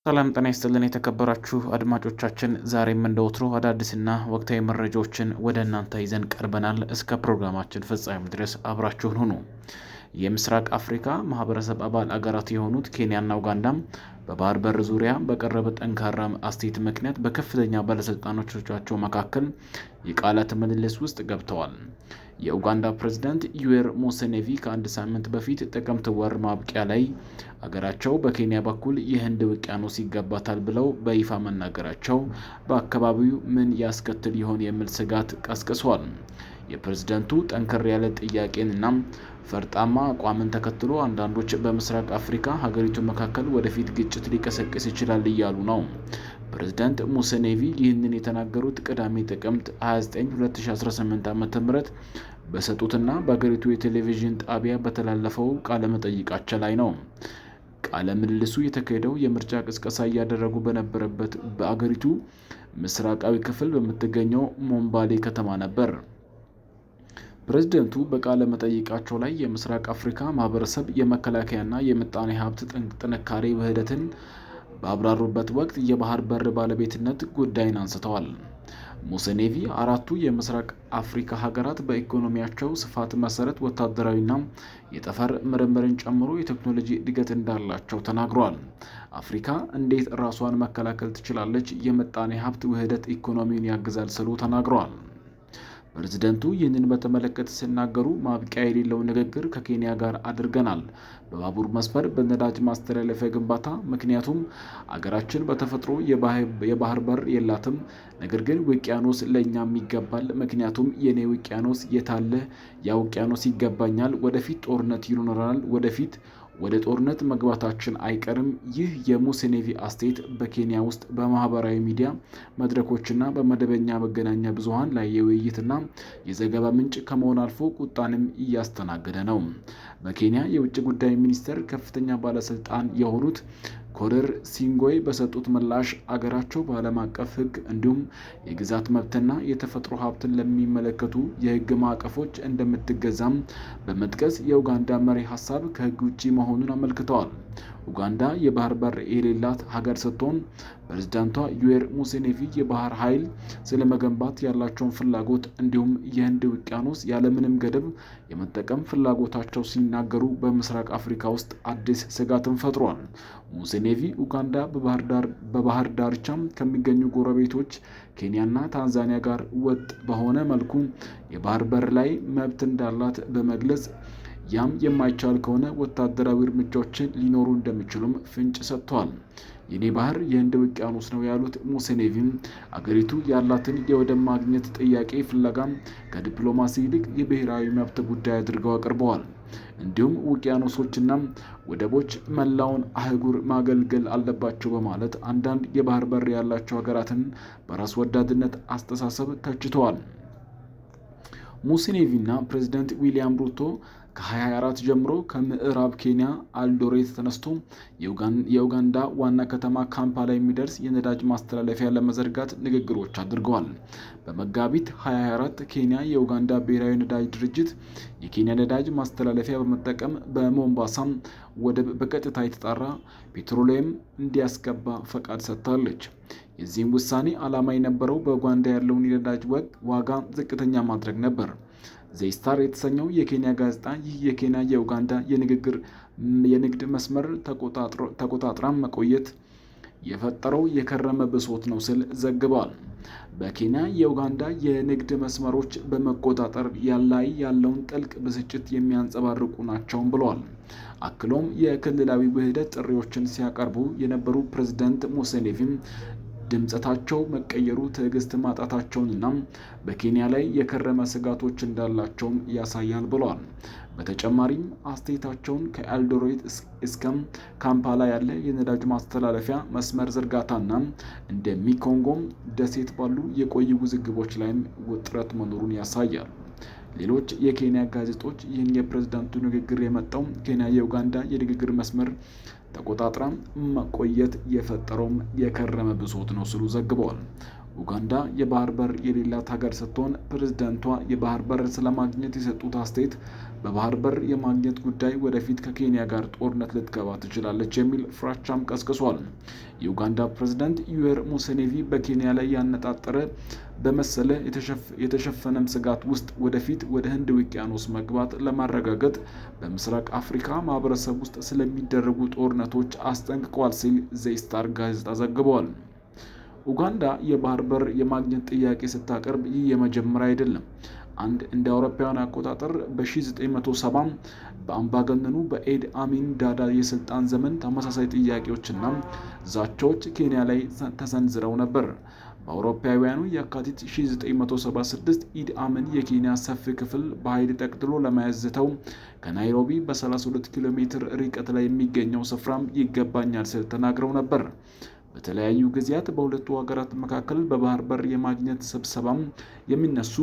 ሰላም ጤና ይስጥልን የተከበራችሁ አድማጮቻችን፣ ዛሬም እንደወትሮ አዳዲስና ወቅታዊ መረጃዎችን ወደ እናንተ ይዘን ቀርበናል። እስከ ፕሮግራማችን ፍጻሜ ድረስ አብራችሁን ሁኑ። የምስራቅ አፍሪካ ማህበረሰብ አባል አገራት የሆኑት ኬንያና ኡጋንዳም በባህር በር ዙሪያ በቀረበ ጠንካራ አስተያየት ምክንያት በከፍተኛ ባለስልጣኖቻቸው መካከል የቃላት ምልልስ ውስጥ ገብተዋል። የኡጋንዳ ፕሬዝዳንት ዩዌሪ ሙሴቬኒ ከአንድ ሳምንት በፊት ጥቅምት ወር ማብቂያ ላይ አገራቸው በኬንያ በኩል የህንድ ውቅያኖስ ይገባታል ብለው በይፋ መናገራቸው በአካባቢው ምን ያስከትል ይሆን የሚል ስጋት ቀስቅሷል። የፕሬዝዳንቱ ጠንከር ያለ ጥያቄንና ፈርጣማ አቋምን ተከትሎ አንዳንዶች በምስራቅ አፍሪካ ሀገሪቱ መካከል ወደፊት ግጭት ሊቀሰቅስ ይችላል እያሉ ነው። ፕሬዝዳንት ሙሴቬኒ ይህንን የተናገሩት ቅዳሜ ጥቅምት 29 2018 ዓ.ም በሰጡትና በሀገሪቱ የቴሌቪዥን ጣቢያ በተላለፈው ቃለ መጠይቃቸው ላይ ነው። ቃለ ምልልሱ የተካሄደው የምርጫ ቅስቀሳ እያደረጉ በነበረበት በአገሪቱ ምስራቃዊ ክፍል በምትገኘው ሞምባሌ ከተማ ነበር። ፕሬዝዳንቱ በቃለ መጠይቃቸው ላይ የምስራቅ አፍሪካ ማህበረሰብ የመከላከያና የምጣኔ ሀብት ጥንካሬ ውህደትን ባብራሩበት ወቅት የባህር በር ባለቤትነት ጉዳይን አንስተዋል። ሙሴቬኒ አራቱ የምስራቅ አፍሪካ ሀገራት በኢኮኖሚያቸው ስፋት መሰረት ወታደራዊና የጠፈር ምርምርን ጨምሮ የቴክኖሎጂ እድገት እንዳላቸው ተናግረዋል። አፍሪካ እንዴት ራሷን መከላከል ትችላለች? የምጣኔ ሀብት ውህደት ኢኮኖሚውን ያግዛል ሲሉ ተናግረዋል። ፕሬዝዳንቱ ይህንን በተመለከተ ሲናገሩ ማብቂያ የሌለው ንግግር ከኬንያ ጋር አድርገናል፣ በባቡር መስመር፣ በነዳጅ ማስተላለፊያ ግንባታ። ምክንያቱም አገራችን በተፈጥሮ የባህር በር የላትም፣ ነገር ግን ውቅያኖስ ለእኛም ይገባል። ምክንያቱም የኔ ውቅያኖስ የታለ? ያ ውቅያኖስ ይገባኛል። ወደፊት ጦርነት ይኖራል። ወደፊት ወደ ጦርነት መግባታችን አይቀርም። ይህ የሙሴቬኒ አስተያየት በኬንያ ውስጥ በማህበራዊ ሚዲያ መድረኮችና በመደበኛ መገናኛ ብዙሃን ላይ የውይይትና የዘገባ ምንጭ ከመሆን አልፎ ቁጣንም እያስተናገደ ነው። በኬንያ የውጭ ጉዳይ ሚኒስቴር ከፍተኛ ባለስልጣን የሆኑት ኮደር ሲንጎይ በሰጡት ምላሽ አገራቸው በዓለም አቀፍ ሕግ እንዲሁም የግዛት መብትና የተፈጥሮ ሀብትን ለሚመለከቱ የሕግ ማዕቀፎች እንደምትገዛም በመጥቀስ የኡጋንዳ መሪ ሀሳብ ከሕግ ውጭ መሆኑን አመልክተዋል። ኡጋንዳ የባህር በር የሌላት ሀገር ስትሆን ፕሬዝዳንቷ ዩዌሪ ሙሴቬኒ የባህር ኃይል ስለመገንባት ያላቸውን ፍላጎት እንዲሁም የህንድ ውቅያኖስ ያለምንም ገደብ የመጠቀም ፍላጎታቸው ሲናገሩ በምስራቅ አፍሪካ ውስጥ አዲስ ስጋትን ፈጥሯል። ሙሴቬኒ ኡጋንዳ በባህር ዳርቻ ከሚገኙ ጎረቤቶች ኬንያና ታንዛኒያ ጋር ወጥ በሆነ መልኩ የባህር በር ላይ መብት እንዳላት በመግለጽ ያም የማይቻል ከሆነ ወታደራዊ እርምጃዎችን ሊኖሩ እንደሚችሉም ፍንጭ ሰጥተዋል። የኔ ባህር የህንድ ውቅያኖስ ነው ያሉት ሙሴቬኒ አገሪቱ ያላትን የወደብ ማግኘት ጥያቄ ፍለጋም ከዲፕሎማሲ ይልቅ የብሔራዊ መብት ጉዳይ አድርገው አቅርበዋል። እንዲሁም ውቅያኖሶችና ወደቦች መላውን አህጉር ማገልገል አለባቸው በማለት አንዳንድ የባህር በር ያላቸው ሀገራትን በራስ ወዳድነት አስተሳሰብ ተችተዋል። ሙሴቬኒና ፕሬዝዳንት ዊሊያም ሩቶ ከ2024 ጀምሮ ከምዕራብ ኬንያ ኤልዶሬት ተነስቶ የኡጋንዳ ዋና ከተማ ካምፓላ የሚደርስ የነዳጅ ማስተላለፊያ ለመዘርጋት ንግግሮች አድርገዋል። በመጋቢት 2024 ኬንያ የኡጋንዳ ብሔራዊ ነዳጅ ድርጅት የኬንያ ነዳጅ ማስተላለፊያ በመጠቀም በሞምባሳ ወደብ በቀጥታ የተጣራ ፔትሮሊየም እንዲያስገባ ፈቃድ ሰጥታለች። የዚህም ውሳኔ ዓላማ የነበረው በኡጋንዳ ያለውን የነዳጅ ዋጋ ዝቅተኛ ማድረግ ነበር። ዘስታር የተሰኘው የኬንያ ጋዜጣ ይህ የኬንያ የኡጋንዳ የንግድ መስመር ተቆጣጥራ መቆየት የፈጠረው የከረመ ብሶት ነው ሲል ዘግቧል። በኬንያ የኡጋንዳ የንግድ መስመሮች በመቆጣጠር ላይ ያለውን ጥልቅ ብስጭት የሚያንጸባርቁ ናቸውም ብለዋል። አክሎም የክልላዊ ውህደት ጥሪዎችን ሲያቀርቡ የነበሩ ፕሬዝዳንት ሙሴቬኒ ድምፀታቸው መቀየሩ ትዕግስት ማጣታቸውንና በኬንያ ላይ የከረመ ስጋቶች እንዳላቸውም ያሳያል ብለዋል። በተጨማሪም አስተያየታቸውን ከኤልዶሬት እስከ ካምፓላ ያለ የነዳጅ ማስተላለፊያ መስመር ዝርጋታና እንደ ሚኮንጎም ደሴት ባሉ የቆዩ ውዝግቦች ላይም ውጥረት መኖሩን ያሳያል። ሌሎች የኬንያ ጋዜጦች ይህን የፕሬዝዳንቱ ንግግር የመጣው ኬንያ የኡጋንዳ የንግግር መስመር ተቆጣጥራ መቆየት የፈጠረው የከረመ ብሶት ነው ሲሉ ዘግበዋል። ኡጋንዳ የባህር በር የሌላት ሀገር ስትሆን ፕሬዝዳንቷ የባህር በር ስለማግኘት የሰጡት አስተያየት በባህር በር የማግኘት ጉዳይ ወደፊት ከኬንያ ጋር ጦርነት ልትገባ ትችላለች የሚል ፍራቻም ቀስቅሷል። የኡጋንዳ ፕሬዝዳንት ዩዌሪ ሙሴቬኒ በኬንያ ላይ ያነጣጠረ በመሰለ የተሸፈነም ስጋት ውስጥ ወደፊት ወደ ህንድ ውቅያኖስ መግባት ለማረጋገጥ በምስራቅ አፍሪካ ማህበረሰብ ውስጥ ስለሚደረጉ ጦርነቶች አስጠንቅቀዋል ሲል ዘ ስታር ጋዜጣ ዘግቧል። ኡጋንዳ የባህር በር የማግኘት ጥያቄ ስታቀርብ ይህ የመጀመሪያ አይደለም። እንደ አውሮፓውያን አቆጣጠር በ1970 በአምባገነኑ በኢዲ አሚን ዳዳ የስልጣን ዘመን ተመሳሳይ ጥያቄዎችና ዛቻዎች ኬንያ ላይ ተሰንዝረው ነበር። በአውሮፓውያኑ የካቲት 1976 ኢዲ አሚን የኬንያ ሰፊ ክፍል በኃይል ጠቅልሎ ለመያዝ ዝተው ከናይሮቢ በ32 ኪሎ ሜትር ርቀት ላይ የሚገኘው ስፍራም ይገባኛል ሲል ተናግረው ነበር። በተለያዩ ጊዜያት በሁለቱ ሀገራት መካከል በባህር በር የማግኘት ስብሰባም የሚነሱ